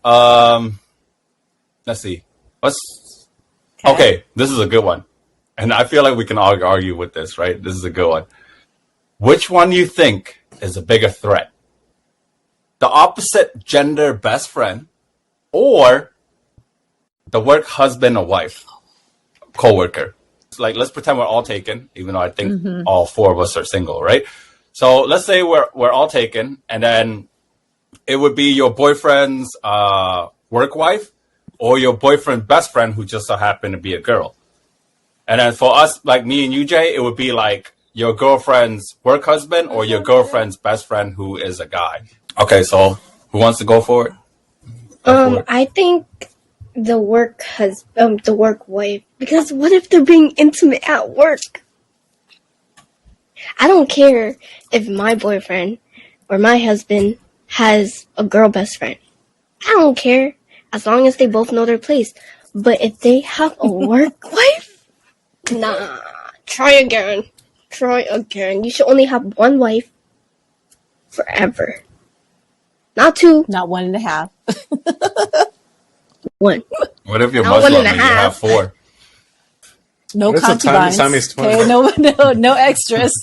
Let's see. Okay, this is a good one. And I feel like we can argue with this, right? This is a good one. Which one do you think is a bigger threat? The opposite gender best friend or the work husband or wife co-worker? Like, let's pretend we're all taken, even though I think all four of us are single, right? So let's say we're all taken, and then it would be your boyfriend's work wife or your boyfriend's best friend who just so happened to be a girl. And then for us, like me and you, Jay, it would be like your girlfriend's work husband or your girlfriend's best friend who is a guy. Okay, so who wants to go for it? I think the work wife, because what if they're being intimate at work? I don't care if my boyfriend or my husband has a girl best friend. I don't care as long as they both know their place. But if they have a work wife, nah, try again. You should only have one wife forever. Not two. Not 1.5. One. What if you're Muslim and you have 4? No concubines. Okay, no extras.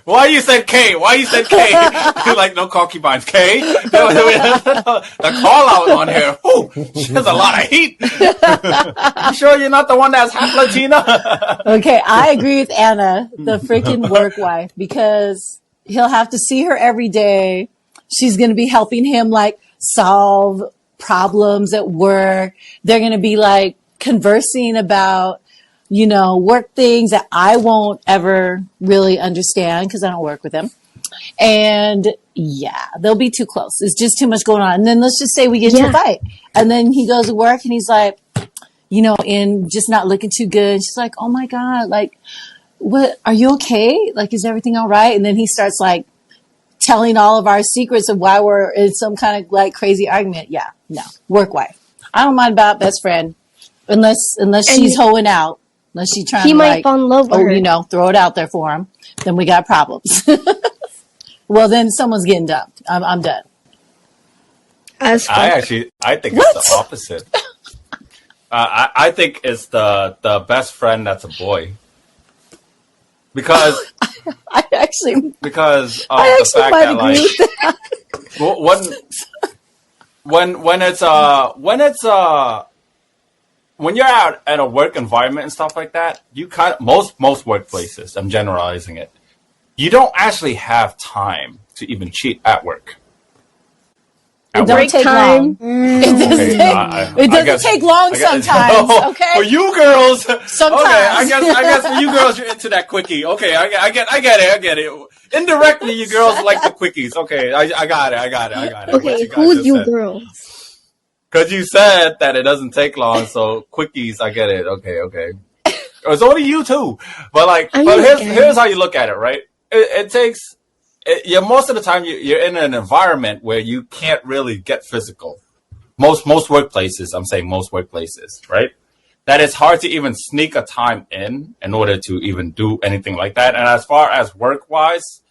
Why you said K? Like, no concubines. K? The call out on here. Ooh, she has a lot of heat. You sure you're not the one that's half Latina? Okay, I agree with Anna, the freaking work wife, because he'll have to see her every day. She's going to be helping him like solve problems at work. They're going to be like conversing about, work things that I won't ever really understand because I don't work with them. And yeah, they'll be too close. It's just too much going on. And then let's just say we get into a fight. And then he goes to work and he's like, and just not looking too good. And she's like, oh my God, like, what, are you okay? Like, is everything all right? And then he starts like telling all of our secrets of why we're in some kind of like crazy argument. Yeah, no, work wife. I don't mind about best friend unless she's hoeing out. Unless she's trying to like, fall in love with her. Throw it out there for him. Then we got problems. Well, then someone's getting dumped. I'm done. I think it's the opposite. I think it's the best friend that's a boy. Because I actually of the fact that like when you're out at a work environment and stuff like that, you kind of most workplaces, I'm generalizing it, you don't actually have time to even cheat at work. It don't take long. It doesn't take long sometimes. Okay, for you girls, sometimes. Okay, I guess for you girls, you're into that quickie. Okay, I get it. Indirectly, you girls like the quickies. Okay, I got it. Okay, who's you girls? Because you said that it doesn't take long, so quickies, I get it. Okay. It's only you too, but here's how you look at it, right? It takes. Most of the time you're in an environment where you can't really get physical. Most workplaces, I'm saying most workplaces, right? That it's hard to even sneak a time in order to even do anything like that. And as far as work wise,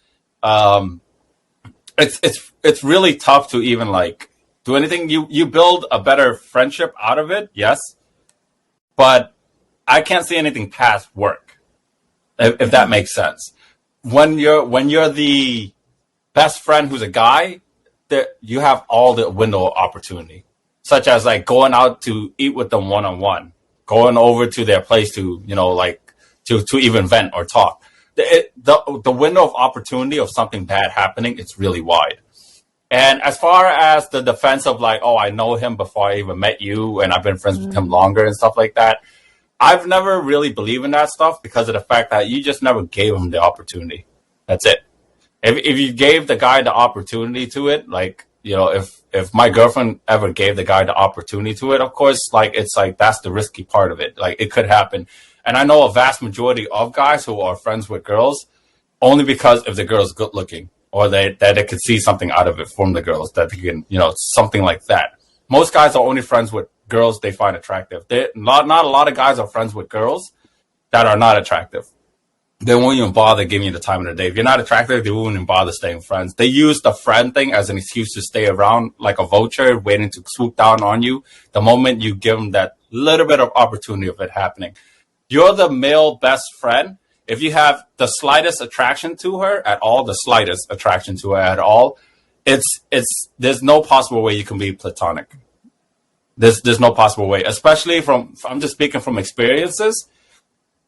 it's really tough to even like do anything. You build a better friendship out of it, yes, but I can't see anything past work, if that makes sense. When you're the best friend who's a guy, you have all the window of opportunity, such as like going out to eat with them one-on-one, going over to their place to, to even vent or talk. The window of opportunity of something bad happening, it's really wide. And as far as the defense of like, oh, I know him before I even met you and I've been friends with him longer and stuff like that, I've never really believed in that stuff because of the fact that you just never gave him the opportunity. That's it. If you gave the guy the opportunity to it, like, if my girlfriend ever gave the guy the opportunity to it, of course, like, it's like, that's the risky part of it. Like, it could happen. And I know a vast majority of guys who are friends with girls only because if the girl's good looking or that they could see something out of it from the girls that they can, something like that. Most guys are only friends with girls they find attractive. Not a lot of guys are friends with girls that are not attractive. they won't even bother giving you the time of the day. If you're not attractive, they won't even bother staying friends. They use the friend thing as an excuse to stay around like a vulture, waiting to swoop down on you the moment you give them that little bit of opportunity of it happening. You're the male best friend. If you have the slightest attraction to her at all, there's no possible way you can be platonic. There's no possible way, especially I'm just speaking from experiences.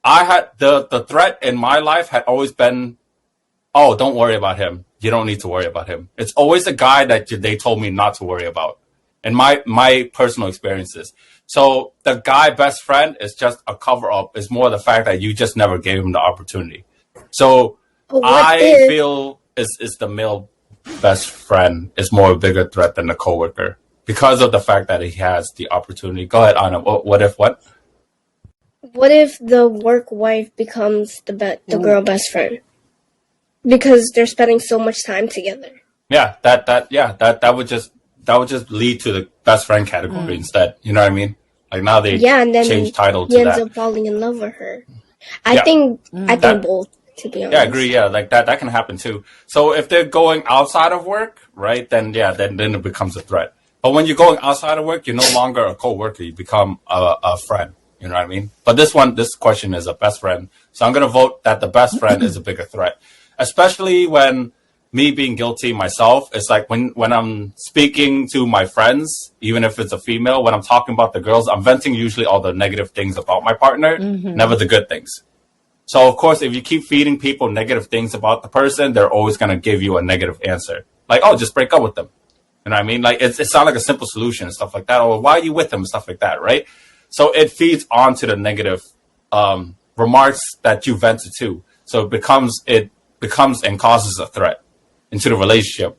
I had the threat in my life had always been, oh, don't worry about him. You don't need to worry about him. It's always a guy that they told me not to worry about. In my personal experiences. So the guy best friend is just a cover up. It's more the fact that you just never gave him the opportunity. So I feel is the male best friend is more a bigger threat than the coworker because of the fact that he has the opportunity. Go ahead, Anna. What if? What if the work wife becomes the girl best friend? Because they're spending so much time together. Yeah, that would just lead to the best friend category instead. You know what I mean? Like now they and then change title to he that. ends up falling in love with her. I think both, to be honest. Yeah, I agree. Yeah, like that can happen too. So if they're going outside of work, right, then it becomes a threat. But when you're going outside of work, you're no longer a coworker. You become a friend. You know what I mean? But this question is a best friend. So I'm going to vote that the best friend is a bigger threat, especially when me being guilty myself. It's like when I'm speaking to my friends, even if it's a female, when I'm talking about the girls, I'm venting usually all the negative things about my partner, never the good things. So of course, if you keep feeding people negative things about the person, they're always going to give you a negative answer. Like, oh, just break up with them. You know what I mean? Like it sounds like a simple solution and stuff like that. Or why are you with them and stuff like that, right? So it feeds onto the negative remarks that you vented to. So it becomes and causes a threat into the relationship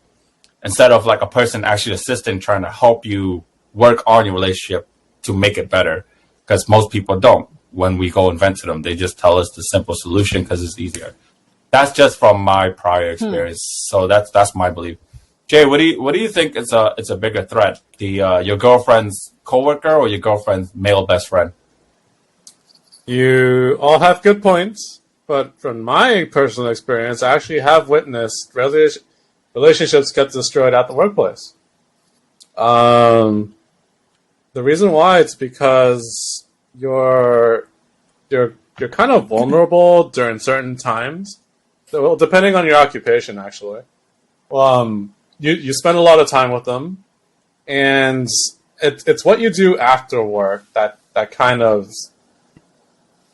instead of like a person actually assisting, trying to help you work on your relationship to make it better. Because most people don't. When we go and vent to them, they just tell us the simple solution because it's easier. That's just from my prior experience. So that's my belief. Jay, what do you think it's a bigger threat? Your girlfriend's coworker or your girlfriend's male best friend? You all have good points, but from my personal experience, I actually have witnessed relationships get destroyed at the workplace. The reason why it's because you're kind of vulnerable during certain times. Well, depending on your occupation, actually. You spend a lot of time with them, and it's what you do after work that kind of,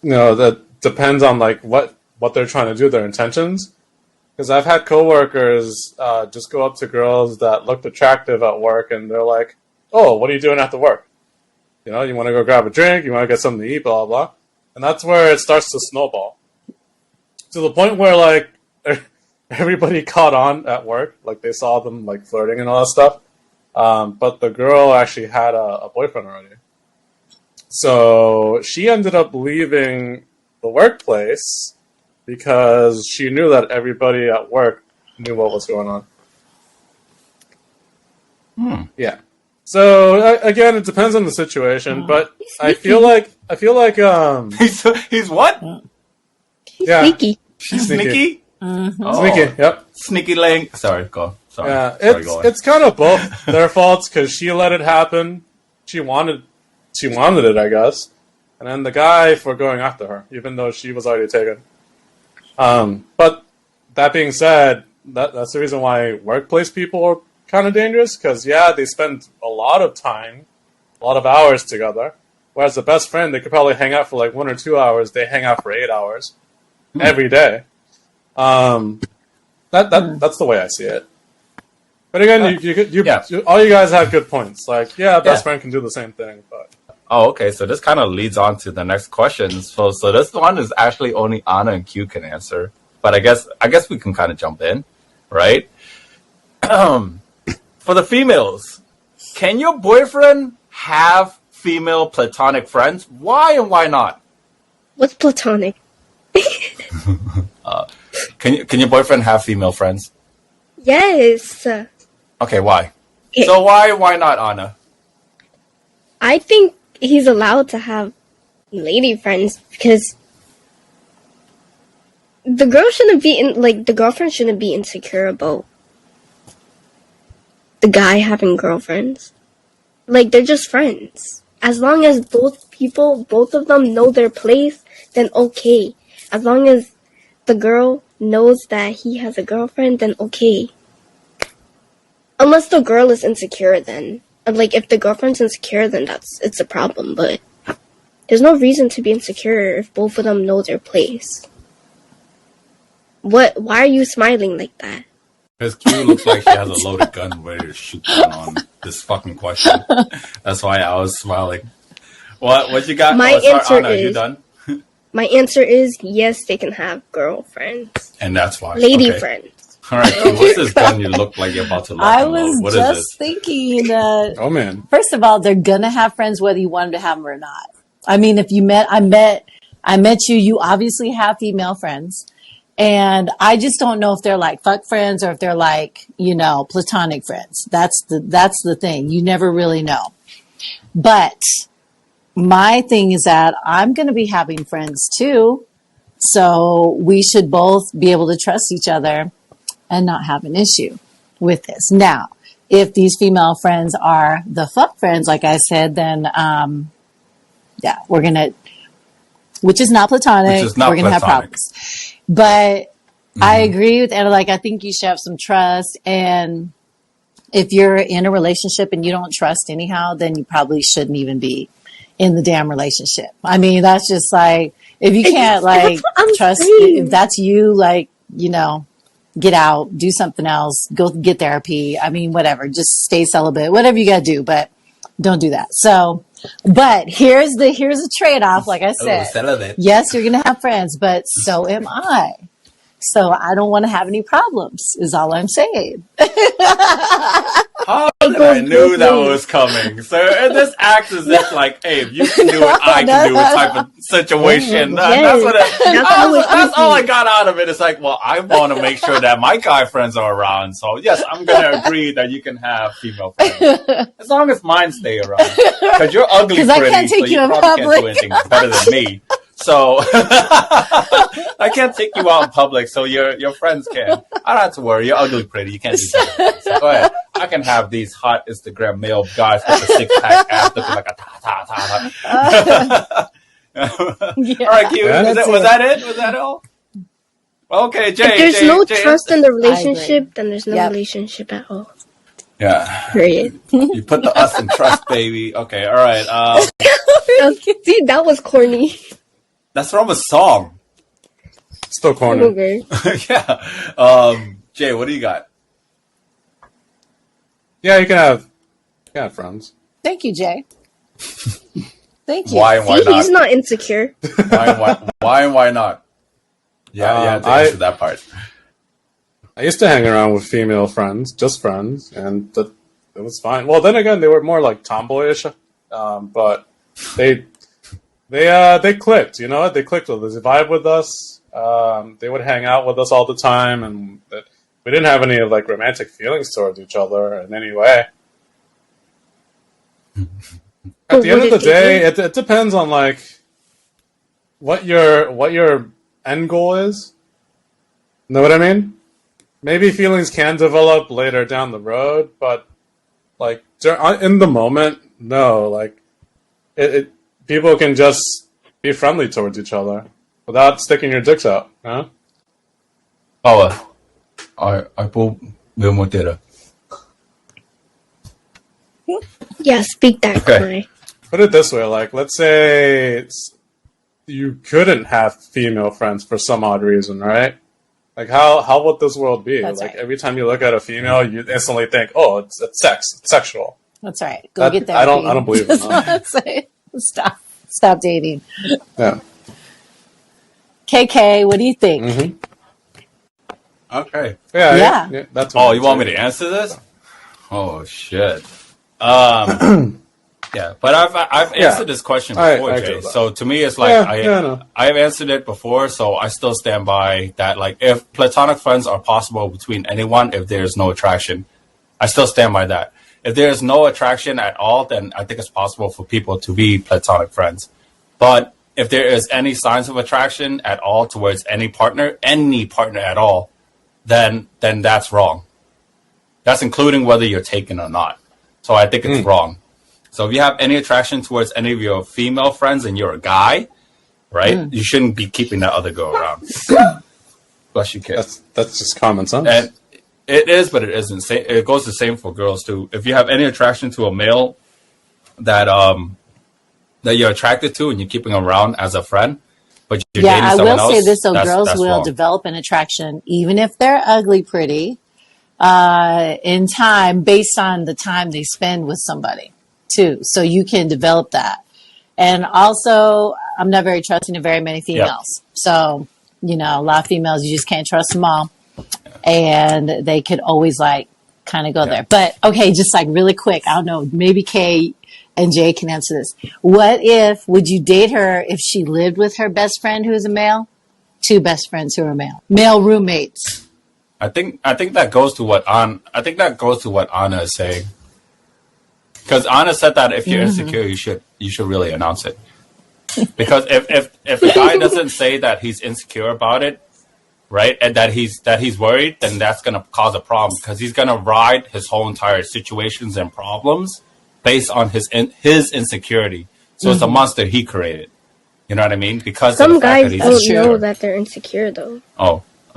that depends on like what they're trying to do, their intentions. Because I've had coworkers just go up to girls that looked attractive at work, and they're like, "Oh, what are you doing after work? You want to go grab a drink? You want to get something to eat? Blah blah blah." And that's where it starts to snowball to the point where like everybody caught on at work, like they saw them like flirting and all that stuff. But the girl actually had a boyfriend already, so she ended up leaving the workplace because she knew that everybody at work knew what was going on. Yeah. So again, it depends on the situation, but I feel like he's what? He's sneaky. She's sneaky. Sneaky. Yep. Sneaky laying. Sorry, go. Sorry. Yeah, it's kind of both their faults because she let it happen. She wanted it, I guess, and then the guy for going after her, even though she was already taken. But that being said, that's the reason why workplace people are kind of dangerous, because they spend a lot of time, a lot of hours together, whereas the best friend, they could probably hang out for like 1 or 2 hours. They hang out for 8 hours every day. That's the way I see it. But again, all you guys have good points. Like, best friend can do the same thing, but. Oh, okay. So this kind of leads on to the next question. So this one is actually only Anna and Q can answer, but I guess we can kind of jump in, right? For the females, can your boyfriend have female platonic friends? Why and why not? What's platonic? Can your boyfriend have female friends? Yes. Okay, why? So why not, Anna? I think he's allowed to have lady friends because the girl shouldn't be the girlfriend shouldn't be insecure about the guy having girlfriends. Like, they're just friends. As long as both of them know their place, then okay. As long as the girl knows that he has a girlfriend, then okay. Unless the girl is insecure, then. Like, if the girlfriend's insecure, then it's a problem, but there's no reason to be insecure if both of them know their place. Why are you smiling like that? Because Q looks like she has a loaded gun ready to shoot down on this fucking question. That's why I was smiling. What you got? My answer Anna, is, you done? My answer is yes, they can have girlfriends. And that's why. Lady okay. friends. All right, Q, what's this gun you look like you're about to look I unload? was What just is this? thinking that. Oh man. First of all, they're gonna have friends whether you want them to have them or not. I mean, if I met you. You obviously have female friends, and I just don't know if they're like fuck friends or if they're like platonic friends. That's the thing. You never really know. But my thing is that I'm going to be having friends too, so we should both be able to trust each other and not have an issue with this. Now, if these female friends are the fuck friends, like I said, then yeah, we're gonna, which is not platonic. We're gonna have problems. But I agree with Anna. Like, I think you should have some trust, and if you're in a relationship and you don't trust anyhow, then you probably shouldn't even be in the damn relationship. I mean, that's just like, if you can't like trust, if that's you, like, get out, do something else, go get therapy. I mean, whatever, just stay celibate, whatever you got to do, but don't do that. So, but here's a trade-off. Like I said, yes, you're going to have friends, but so am I. So I don't want to have any problems is all I'm saying. Oh, I knew that was coming. So this acts as if like, hey, if you can do it, I can do it type of situation. Yes. That's all I got out of it. It's like, well, I want to make sure that my guy friends are around. So yes, I'm going to agree that you can have female friends. As long as mine stay around. Because you're ugly pretty, I can't take so you in probably public. can't do anything better than me. So I can't take you out in public, so your friends can. I don't have to worry. You're ugly pretty. You can't do that. So go ahead. I can have these hot Instagram male guys with a six-pack ass looking like a ta-ta-ta. Yeah. All right, Q. Was that it? Was that all? Okay, Jay. If there's no trust in the I agree. relationship, then there's no relationship at all. Yeah. Period. You put the us in trust, baby. Okay, all right. See, that was corny. That's from a song. Still corny. Okay. Yeah. Jay, what do you got? Yeah, you can have friends. Thank you, Jay. Thank you. Why and why See, not? he's not insecure. Why and why not? Yeah, to answer that part. I used to hang around with female friends, just friends, and it was fine. Well, then again, they were more like tomboyish, but they clicked. You know what? They clicked with us. They vibe with us. They would hang out with us all the time, and we didn't have any like romantic feelings towards each other in any way. At the end of the day, it depends on like what your end goal is. Know what I mean? Maybe feelings can develop later down the road, but like in the moment, no. Like people can just be friendly towards each other without sticking your dicks out. Huh? Yeah, speak that, Corey. Put it this way: like, let's say you couldn't have female friends for some odd reason, right? Like, how would this world be? That's like, right. every time you look at a female, you instantly think, "Oh, it's sex, it's sexual." That's right. Go get that. I don't believe in that. Stop dating. Yeah. KK, what do you think? Mm-hmm. Okay. Yeah. That's. Oh, you want me to answer this? Oh shit. Yeah, but I've answered this question before, Jay. So to me, it's like I've answered it before, so I still stand by that. Like, if platonic friends are possible between anyone, if there's no attraction, I still stand by that. If there's no attraction at all, then I think it's possible for people to be platonic friends. But if there is any signs of attraction at all towards any partner at all, then that's wrong. That's including whether you're taken or not. So I think it's wrong. So if you have any attraction towards any of your female friends and you're a guy, right, you shouldn't be keeping that other girl around. Bless you, kid. That's just common sense. And it is, but it isn't. It goes the same for girls too. If you have any attraction to a male that you're attracted to and you're keeping them around as a friend, but you're dating someone else, I will say this, so girls that's will wrong. develop an attraction, even if they're ugly pretty, in time, based on the time they spend with somebody too. So you can develop that. And also, I'm not very trusting of very many females. So, you know, a lot of females, you just can't trust them all. And they could always like kind of go there. But okay, just like really quick, I don't know, maybe Kay and Jay can answer this. What if, would you date her if she lived with her best friend who's a male? Two best friends who are male. Male roommates. I think that goes to what Anna is saying. Because Anna said that if you're insecure, you should really announce it. Because if a guy doesn't say that he's insecure about it, right, and that he's worried, then that's gonna cause a problem because he's gonna ride his whole entire situations and problems based on his insecurity. So it's a monster he created. You know what I mean? Because some of the fact guys that he's don't insecure. know that they're insecure though.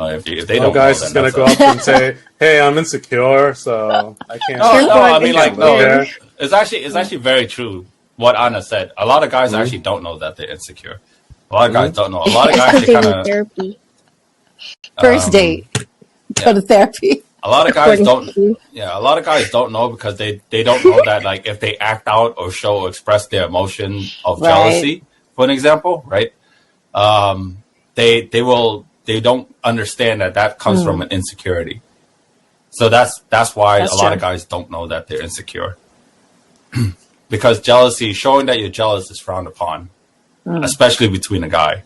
If they No don't guy's know, just then gonna that's go up and say, "Hey, I'm insecure, so I can't." I mean, like, no, Yeah. it's actually very true what Anna said. A lot of guys actually don't know that they're insecure. A lot of guys don't know. A lot of guys Especially kind in of therapy. First date. Go to therapy. a lot of guys According to you. a lot of guys don't know because they don't know that, like, if they act out or show or express their emotion of jealousy, for an example, right? They don't understand that comes from an insecurity. So that's why That's a lot true. of guys don't know that they're insecure. Because jealousy, showing that you're jealous, is frowned upon, especially between a guy.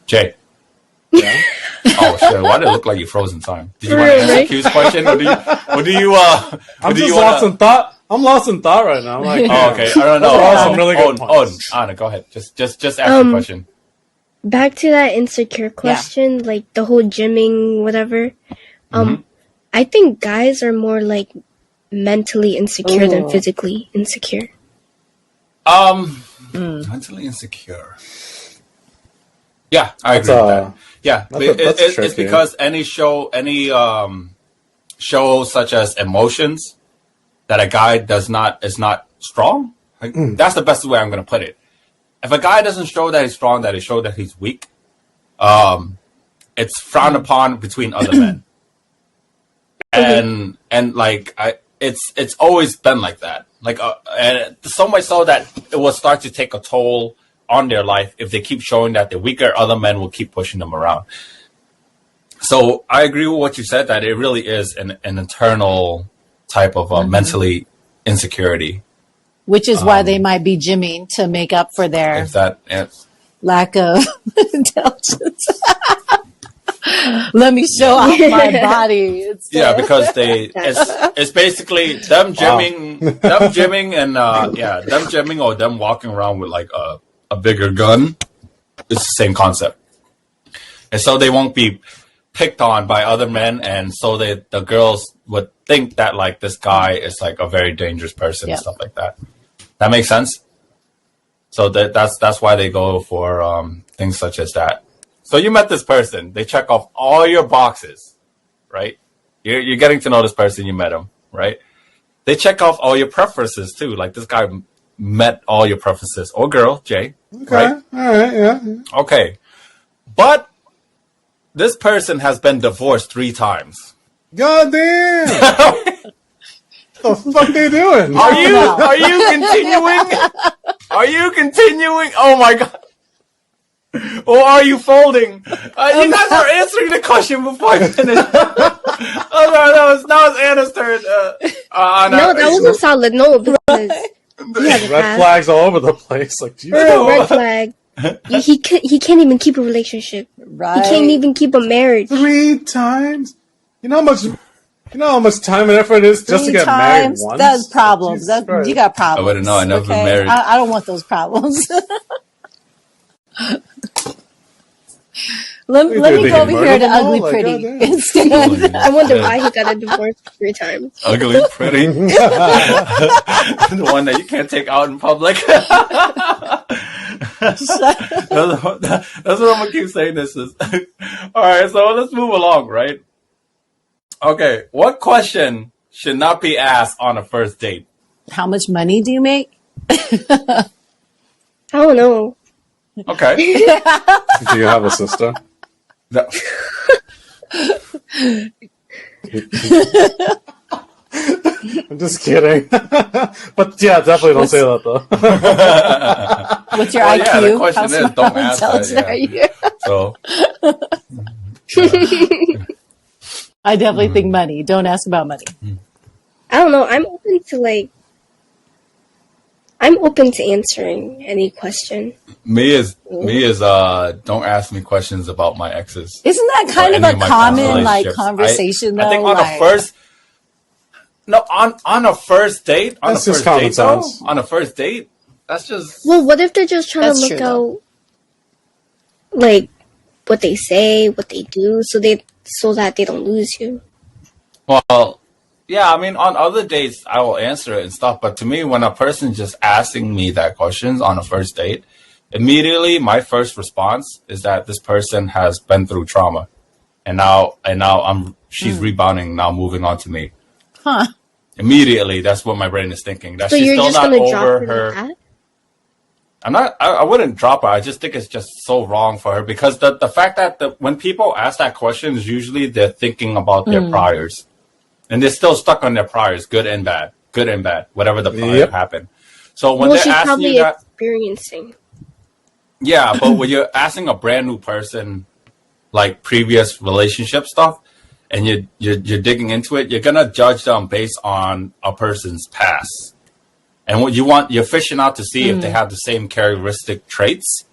Jay. Yeah. Oh shit! Why did it look like you froze in time? Did you want to answer Q's question, or do you? I'm just lost in thought. I'm lost in thought right now. I'm like, Oh, okay. I don't know. Those are all some really good points. Anna, go ahead. Just ask the question. Back to that insecure question, like the whole gymming, whatever. I think guys are more like mentally insecure than physically insecure. Mentally insecure. Yeah, I agree with that. Yeah, that's it's because any show such as Emotions that a guy is not strong. Like, that's the best way I'm going to put it. If a guy doesn't show that he's strong, that he show that he's weak, it's frowned upon between other men. And like it's always been like that. Like and so much so that it will start to take a toll on their life if they keep showing that they're weaker. Other men will keep pushing them around. So I agree with what you said, that it really is an internal type of mentally insecurity. Which is why they might be gymming to make up for their If that lack of intelligence. Let me show off my body. because it's basically them gymming, them gymming or them walking around with like a bigger gun. It's the same concept, and so they won't be picked on by other men, and so the girls would think that like this guy is like a very dangerous person and stuff like that. That makes sense. So that's why they go for things such as that. So you met this person, they check off all your boxes, right? You're getting to know this person, you met him, right? They check off all your preferences too. Like this guy met all your preferences, or girl, Jay, right? all right, yeah. Okay, but this person has been divorced 3 times. God damn! What the fuck they doing? Are you continuing? Are you continuing? Oh my god! Or are you folding? You guys are answering the question before I finish. Oh no, that was Anna's turn. Anna, No, that wasn't solid. No, because Red flags all over the place. Like, Jesus. red flag. He can't even keep a relationship. Right. He can't even keep a marriage. 3 times? You know how much time and effort it is just to get married once? That's problems. You got I problems. wouldn't know. I never been okay? married. I don't want those problems. Let You me think go over he here to murdered them all? Ugly Like, Pretty goddamn. instead. I wonder why he got a divorce 3 times. Ugly, pretty. The one that you can't take out in public. That's what I'm gonna keep saying. This is all right. So let's move along, right? Okay, what question should not be asked on a first date? How much money do you make? I don't know. Okay. Do you have a sister? No. I'm just kidding. But yeah, definitely don't say that though. What's your Well, IQ? yeah, the question How is, smart don't ask that, intelligent yeah. are you? So I definitely think money. Don't ask about money. I don't know. I'm open to answering any question. me is don't ask me questions about my exes. Isn't that Or kind of any a of my common past like relationships. conversation though? I think on like, a first on a first date, That's just common sense. on a first date, that's just Well, what if they're just trying That's to look true, though. out, like, what they say, what they do, so that they don't lose you? well, yeah, I mean, on other dates, I will answer it and stuff. But to me, when a person's just asking me that questions on a first date, immediately my first response is that this person has been through trauma, and now she's rebounding, now moving on to me. Huh? Immediately, that's what my brain is thinking. That So she's you're still just not gonna drop over her her. like that? I'm not. I wouldn't drop her. I just think it's just so wrong for her because the fact that when people ask that question, is usually they're thinking about their priors, and they're still stuck on their priors, good and bad, whatever the prior Yep. happened. So when Well, they're she's asking probably you that, experiencing. yeah, but when you're asking a brand new person like previous relationship stuff, and you're digging into it, you're gonna judge them based on a person's past. And what you're fishing out to see if they have the same characteristic traits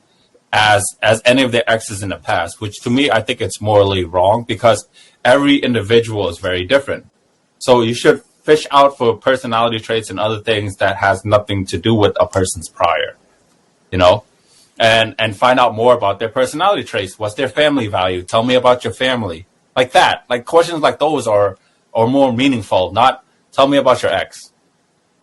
as any of their exes in the past, which to me, I think it's morally wrong because every individual is very different. So you should fish out for personality traits and other things that has nothing to do with a person's prior, and find out more about their personality traits. What's their family value? Tell me about your family. Like that. Like questions like those are more meaningful, not tell me about your ex.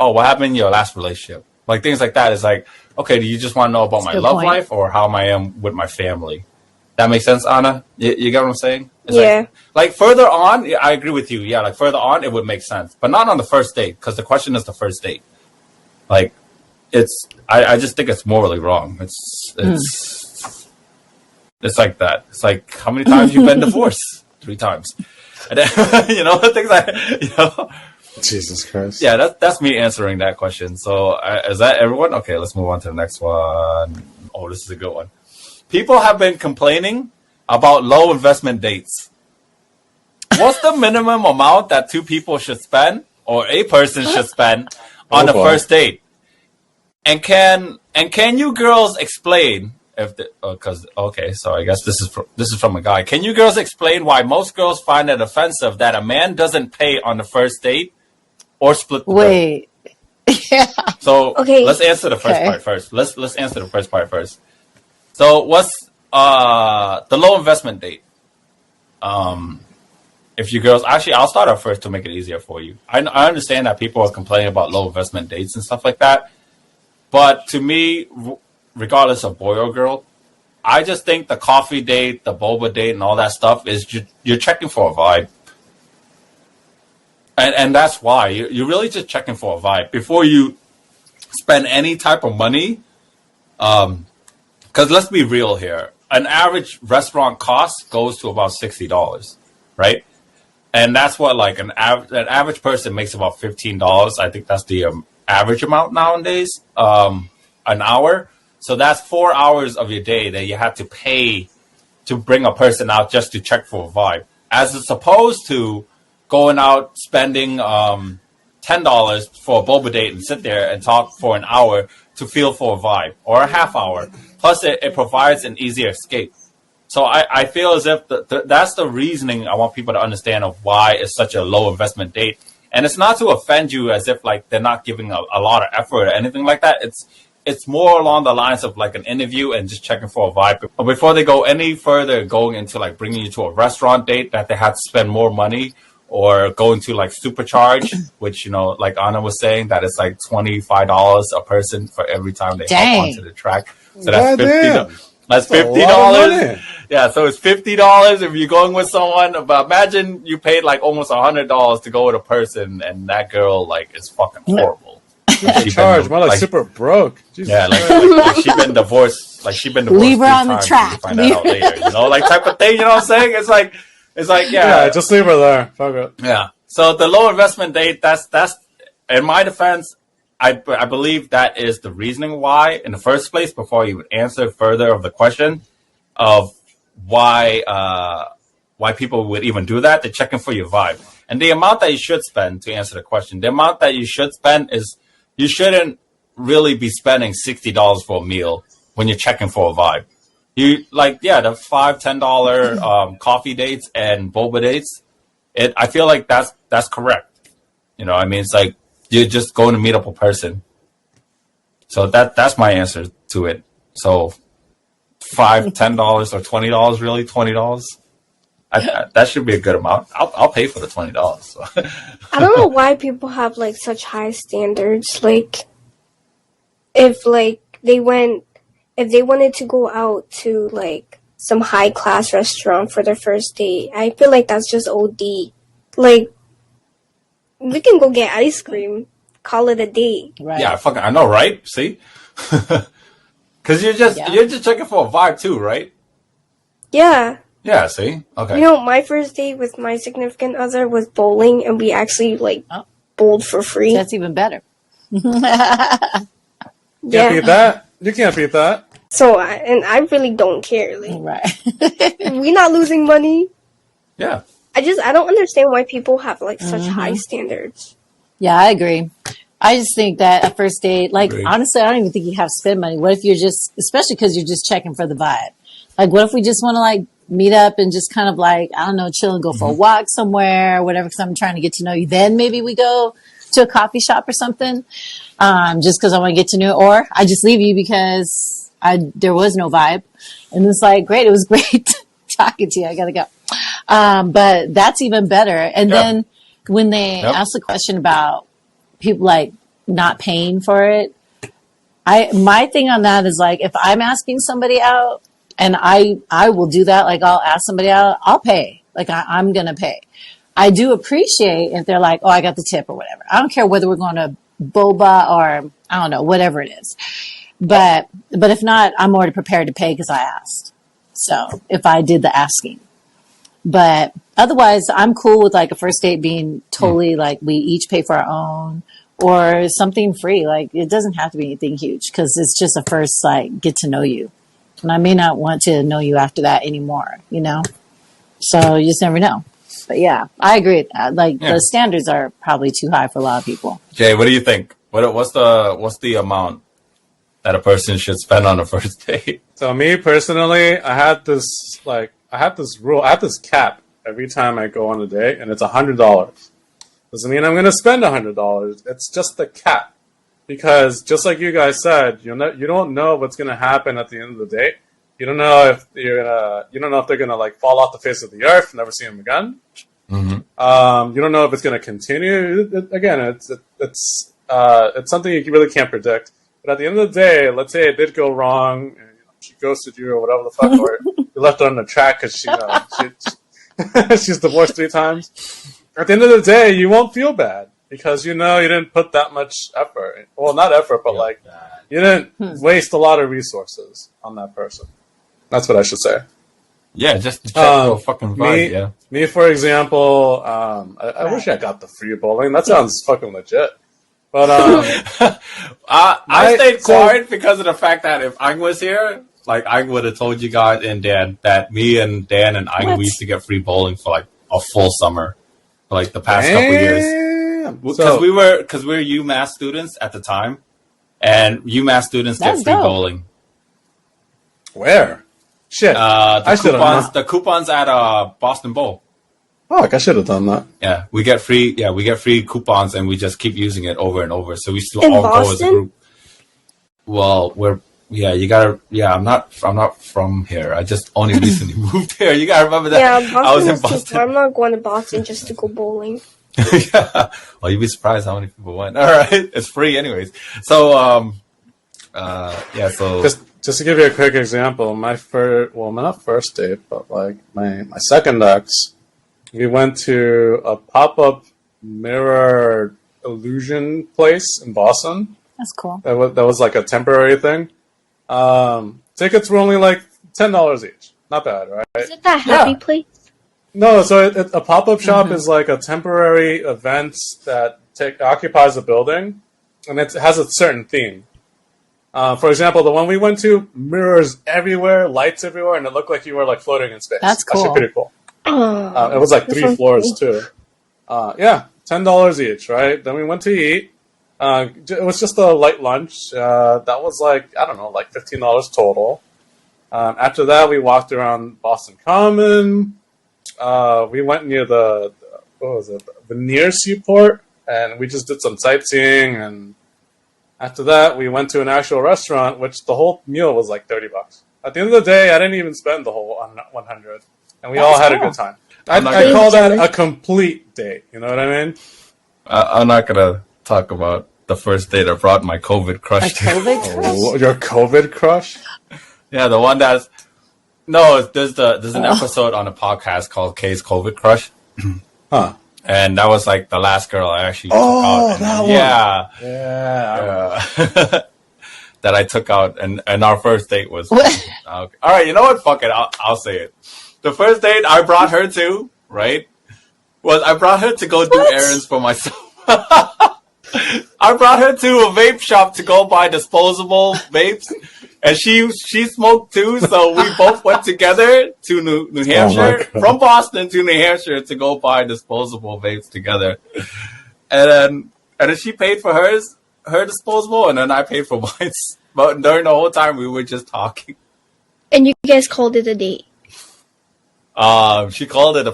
Oh, what happened in your last relationship? Like things like that is like, okay, do you just want to know about my good love point. life or how I am with my family? That makes sense, Anna? You get what I'm saying? It's Yeah. Like further on, yeah, I agree with you. Yeah, like further on, it would make sense, but not on the first date because the question is the first date. Like, I just think it's morally wrong. It's like that. It's like how many times you've been divorced? 3 times. And then, things like Jesus Christ. Yeah, that's me answering that question. So is that everyone? Okay, let's move on to the next one. Oh, this is a good one. People have been complaining about low investment dates. What's the minimum amount that 2 people should spend or a person should spend on the first date? And can you girls explain so I guess this is from a guy. Can you girls explain why most girls find it offensive that a man doesn't pay on the first date or split the bill? Wait. Yeah. So Okay. let's answer the first part first. Let's answer the first part first. So what's the low investment date? If you girls actually, I'll start off first to make it easier for you. I understand that people are complaining about low investment dates and stuff like that, but to me, regardless of boy or girl, I just think the coffee date, the boba date, and all that stuff is you're checking for a vibe. And that's why you're really just checking for a vibe before you spend any type of money. Because let's be real here, an average restaurant cost goes to about $60, right? And that's what like an average person makes about $15. I think that's the average amount nowadays, an hour. So that's 4 hours of your day that you have to pay to bring a person out just to check for a vibe, as opposed to going out spending $10 for a boba date and sit there and talk for an hour to feel for a vibe or a half hour. Plus, it provides an easier escape. So I feel as if that's the reasoning I want people to understand of why it's such a low investment date. And it's not to offend you as if like they're not giving a lot of effort or anything like that. it's more along the lines of like an interview and just checking for a vibe. Before they go any further, going into like bringing you to a restaurant date that they have to spend more money, or going to like Supercharge, which, you know, like Anna was saying, that it's like $25 a person for every time they hop onto the track. So that's $50. That's $50. Yeah, so it's $50 if you're going with someone. But imagine you paid like almost $100 to go with a person, and that girl like is fucking horrible. Charge, more like super broke. Jesus like she been divorced. Like she been divorced. Leave her on the track. You find that out later, you know, like type of thing. You know what I'm saying? It's like yeah, just leave her there. Fuck it. Yeah. So the low investment date. That's in my defense. I believe that is the reasoning why, in the first place, before you would answer further of the question of why people would even do that. They're checking for your vibe, and the amount that you should spend to answer the question. The amount that you should spend is, you shouldn't really be spending $60 for a meal when you're checking for a vibe. You like, the $5-10 coffee dates and boba dates. I feel like that's correct. You know, I mean, it's like you're just going to meet up a person. So that's my answer to it. So $5-10 or $20, really $20. That should be a good amount. I'll pay for the $20. So. I don't know why people have like such high standards. Like, if they wanted to go out to like some high class restaurant for their first date, I feel like that's just OD. Like, we can go get ice cream, call it a date. Right. Yeah, I know, right? See, because you're just checking for a vibe too, right? Yeah. Yeah, see? Okay. You know, my first date with my significant other was bowling, and we actually, bowled for free. That's even better. Can't beat that. You can't beat that. So, I really don't care. Like, Right. we're not losing money. Yeah. I don't understand why people have, such high standards. Yeah, I agree. I just think that a first date, Agreed. honestly, I don't even think you have to spend money. What if you're just, especially because you're just checking for the vibe? Like, what if we just want to, meet up and just kind of I don't know, chill and go for a walk somewhere or whatever, because I'm trying to get to know you. Then maybe we go to a coffee shop or something, just because I want to get to know you. Or I just leave you because there was no vibe. And it's great. It was great talking to you. I got to go. But that's even better. And then when they ask the question about people not paying for it, my thing on that is if I'm asking somebody out, and I will do that. I'll ask somebody out, I'll pay. I'm going to pay. I do appreciate if they're oh, I got the tip or whatever. I don't care whether we're going to boba or I don't know, whatever it is. But if not, I'm already prepared to pay because I asked. So if I did the asking, but otherwise I'm cool with a first date being totally we each pay for our own or something free. It doesn't have to be anything huge because it's just a first get to know you. And I may not want to know you after that anymore, you know? So you just never know. But yeah, I agree with that. The standards are probably too high for a lot of people. Jay, what do you think? What's the amount that a person should spend on a first date? So me personally, I had this rule. I have this cap every time I go on a date, and it's $100. Doesn't mean I'm going to spend $100. It's just the cap. Because just like you guys said, you don't know what's going to happen at the end of the date. You don't know if they're gonna fall off the face of the earth, never see them again. Mm-hmm. You don't know if it's going to continue. It's something you really can't predict. But at the end of the day, let's say it did go wrong, and she ghosted you or whatever the fuck, or you left her on the track because she's divorced 3 times. At the end of the day, you won't feel bad. Because you didn't put that much effort. Well, not effort, but you didn't waste a lot of resources on that person. That's what I should say. Yeah, just to check for a fucking vibe. Me, for example, I wish I got the free bowling. That sounds fucking legit. But I stayed quiet because of the fact that if Ang was here, I would have told you guys and Dan that me and Dan and Ang we used to get free bowling for a full summer for the past couple years. Because we were UMass students at the time, and UMass students get free bowling. Where? Shit, the coupons at Boston Bowl. Fuck, I should have done that. Yeah, we get free coupons, and we just keep using it over and over. So we still In all Boston? go as a group. Well, I'm not from here. I just only recently moved here. You gotta remember that. Yeah, Boston I was in is too Boston. far. I'm not going to Boston just to go bowling. Yeah. Well, you'd be surprised how many people went. All right. It's free anyways. So, so. Just to give you a quick example, my not first date, but like my second ex, we went to a pop-up mirror illusion place in Boston. That's cool. That was like a temporary thing. Tickets were only like $10 each. Not bad, right? Is it that happy place? No, so a pop-up shop is like a temporary event that occupies a building, and it has a certain theme. For example, the one we went to, mirrors everywhere, lights everywhere, and it looked like you were like floating in space. That's cool. Actually pretty cool. Oh, it was like 3 floors cool. too. $10 each, right? Then we went to eat. It was just a light lunch. That was like, I don't know, like $15 total. After that, we walked around Boston Common. We went near the near Seaport, and we just did some sightseeing. And after that, we went to an actual restaurant, which the whole meal was like $30. At the end of the day, I didn't even spend the whole 100, and we all had a good time. I call that a complete date. You know what I mean? I'm not gonna talk about the first date I brought my COVID crush to. Oh, your COVID crush? Yeah, the one there's an episode on a podcast called K's COVID Crush. Huh. And that was like the last girl I actually took out. That one. Yeah. That I took out, and our first date was... Okay. All right, you know what? Fuck it. I'll say it. The first date I brought her to, right, was I brought her to go do errands for myself. I brought her to a vape shop to go buy disposable vapes. And she smoked too, so we both went together to New Hampshire, from Boston to New Hampshire to go buy disposable vapes together. And then she paid for her disposable, and then I paid for mine. But during the whole time, we were just talking. And you guys called it a date. She called it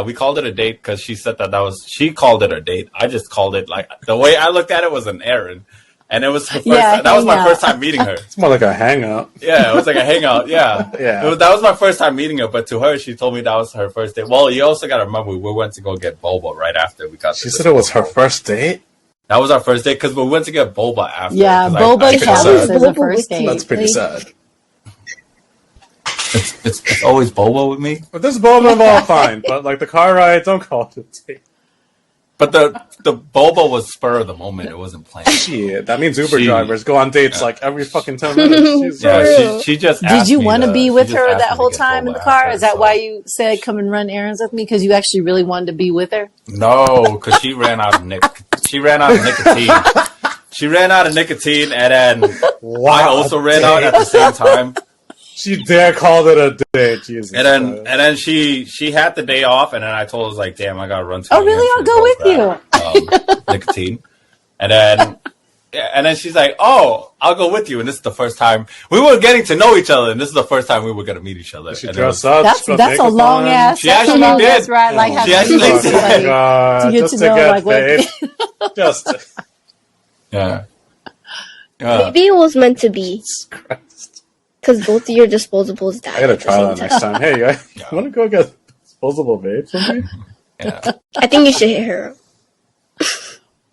we called it a date because she said she called it a date. I just called it like, the way I looked at it was an errand. And it was her first time. That was my first time meeting her. It's more like a hangout. Yeah, it was like a hangout. Yeah. That was my first time meeting her. But to her, she told me that was her first date. Well, you also got to remember, we went to go get boba right after we got. She said it was her first date? That was our first date because we went to get boba after. Yeah, boba counts as a first date. That's pretty sad. It's always boba with me. But this boba all fine. But like the car ride, don't call it a date. But the boba was spur of the moment. It wasn't planned. Shit, that means Uber drivers go on dates like every fucking 10 minutes. She just. Did you want to be with her that whole time in the car? Is that why you said come and run errands with me? Because you actually really wanted to be with her? No, because she ran out of nicotine. She ran out of nicotine, and then I also ran out at the same time. She dare called it a day, Jesus. And then she had the day off, and then I told her, like, damn, I gotta run to. Oh, really? I'll go with you. Nicotine, and then she's like, oh, I'll go with you. And this is the first time we were getting to know each other, and this is the first time we were gonna meet each other. She dressed up. That's a long ass. She actually did. Right? Like, she actually did. To get to know, like, what? Just. Yeah. Maybe it was meant to be. Because both of your disposables died. I gotta try that next time. Hey, you want to go get disposable vapes with me? Yeah. I think you should hit her up.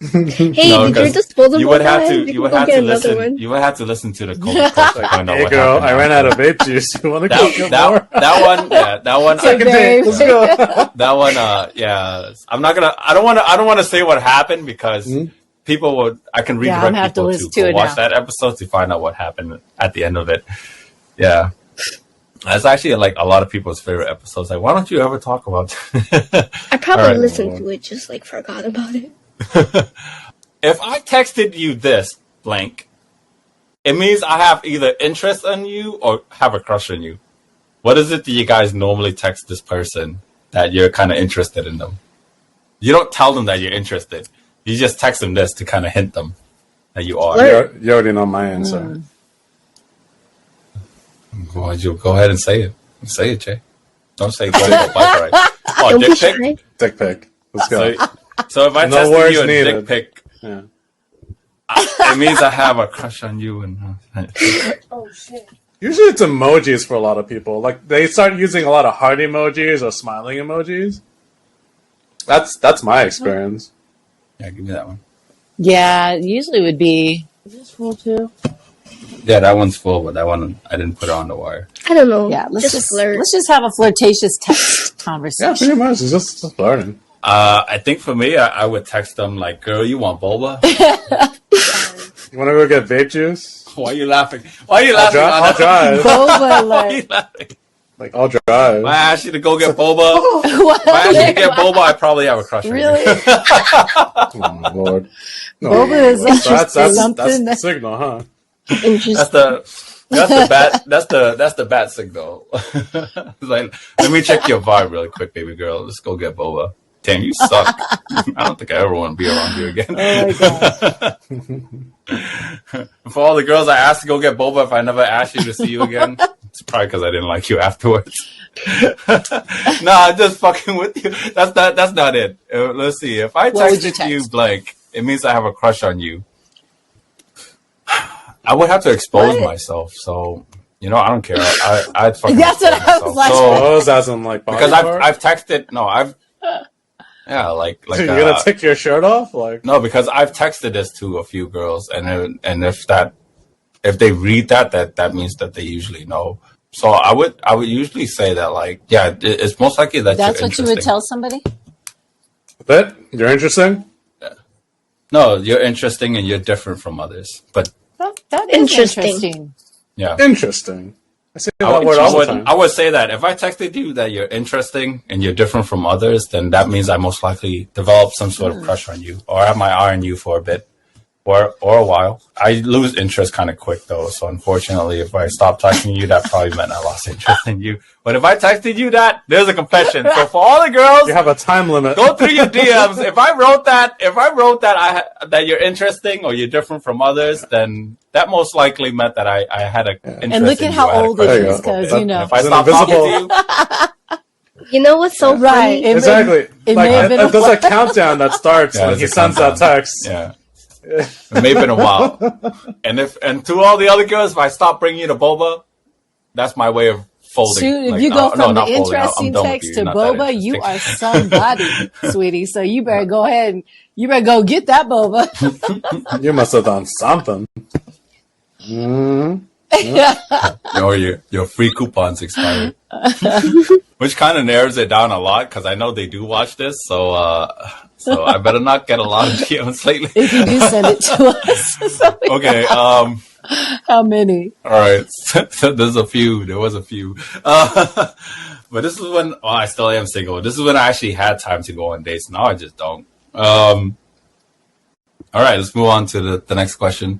Hey, did your disposable you would die? have to. You would have to listen. One. You would have to listen to the COVID call to find out hey, what girl, happened. I ran out of vape juice. You want to go get more? That one. Second date. Let's go. That one. Yeah. I'm not gonna. I don't want to say what happened because people would. I can redirect people to watch that episode to find out what happened at the end of it. Yeah. That's actually like a lot of people's favorite episodes. Like, why don't you ever talk about it? I probably listened to it, just like forgot about it. If I texted you this blank, it means I have either interest in you or have a crush on you. What is it that you guys normally text this person that you're kind of interested in them? You don't tell them that you're interested. You just text them this to kind of hint them that you are. You already know my answer. Well, you go ahead and say it. Say it, Jay. Don't say bike ride. Oh, dick pic? Dick pic. Let's go. So if I texted you a dick pic, It means I have a crush on you. And Oh shit. Usually it's emojis for a lot of people. Like they start using a lot of heart emojis or smiling emojis. That's my experience. yeah, give me that one. Yeah, it usually would be. Is this full too? Yeah, that one's full, but that one I didn't put it on the wire. I don't know. Yeah, just flirt. let's just have a flirtatious text conversation. Yeah, pretty much. It's just learning. I think for me, I would text them like, "Girl, you want boba? You want to go get vape juice? Why are you laughing? Why are you laughing? I'll drive. Boba, Why are like, you laughing? Like I'll drive. If I asked you to go get boba, what? if I asked you to get boba, I probably have a crush on Really? you. Oh my lord. No, Boba is that's something the signal, huh? Interesting. That's the bat signal. It's like, let me check your vibe really quick, baby girl. Let's go get boba. Damn, you suck. I don't think I ever want to be around you again. Oh my god. For all the girls I asked to go get boba, if I never asked you to see you again, it's probably because I didn't like you afterwards. Nah, I'm just fucking with you. That's not it. Let's see. If I What would you texted you text? blank, it means I have a crush on you. I would have to expose What? myself. So, I don't care. I'd fucking That's what expose I was myself. like. So, Oh, as in like body because part? I've texted. No, yeah, like So you're gonna take your shirt off, like? no, because I've texted this to a few girls, and if they read that means that they usually know. So I would usually say that, like, yeah, it's most likely that That's you're what you would interesting. tell somebody? That you're interesting. No, you're interesting and you're different from others. But That is Interesting. interesting. yeah, Interesting. I say that word all the time. I would say that if I texted you that you're interesting and you're different from others, then that means I most likely developed some sort of crush on you, or have my eye on you for a bit, or a while. I lose interest kind of quick though, so unfortunately, if I stopped texting you, that probably meant I lost interest in you. But if I texted you that, there's a confession. So for all the girls, You have a time limit. go through your DMs. If I wrote that that you're interesting or you're different from others, then that most likely meant that I had a interest And look in at you. how I had a old crush it on you is, you. because, go. you know. If I It's stop talking invisible- to you, You know what's so Right. funny? Exactly. It Like may have been a there's a countdown that starts Yeah, when he there's a sends that countdown. text. yeah, it may have been a while. And to all the other girls, if I stop bringing you to boba, that's my way of folding. Shoot, if Like, you go no, from not the folding. I'm interesting done with text you. to You're not that boba, you are interesting. somebody, sweetie. So you better go ahead and you better go get that boba. You must have done something. Or your free coupons expired. Which kind of narrows it down a lot because I know they do watch this, so I better not get a lot of DMs lately. If you do send it to us. So we Okay, know how many? all right. So there was a few. But this is when I still am single. This is when I actually had time to go on dates. Now I just don't. All right, let's move on to the next question.